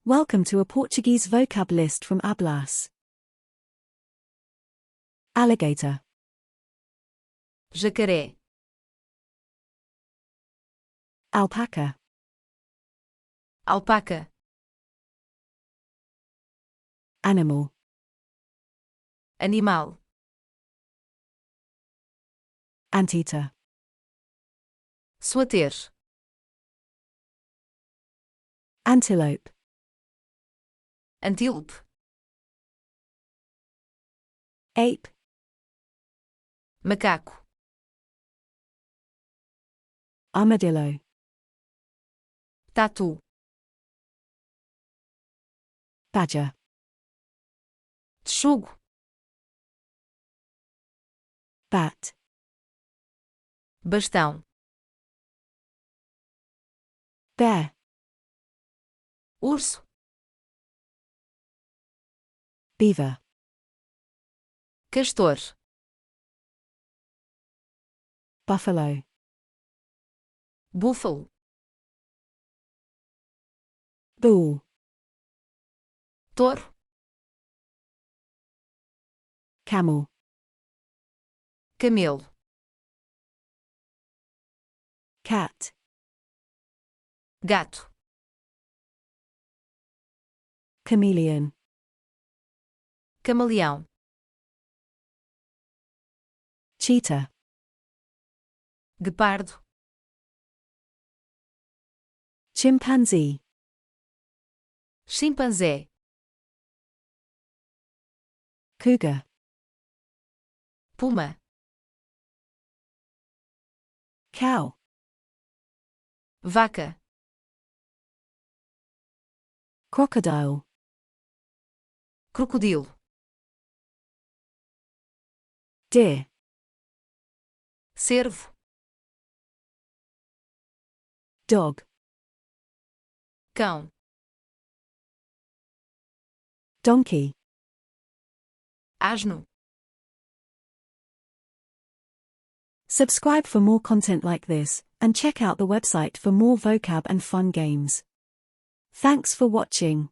Welcome to a Portuguese vocab list from Ablas. Alligator, jacaré, alpaca, alpaca, animal, animal, anteater, suater, antelope, antílope, ape, macaco, armadillo, tatu, badger, texugo, bat, bastão, bear, urso, beaver, castor, buffalo, búfalo, bull, touro, camel, camelo, cat, gato, chameleon, camaleão, cheetah, guepardo, chimpanzee, chimpanzé, cougar, puma, cow, vaca, crocodile, crocodilo, deer, cervo, dog, cão, donkey. asno. Subscribe for more content like this, and check out the website for more vocab and fun games. Thanks for watching.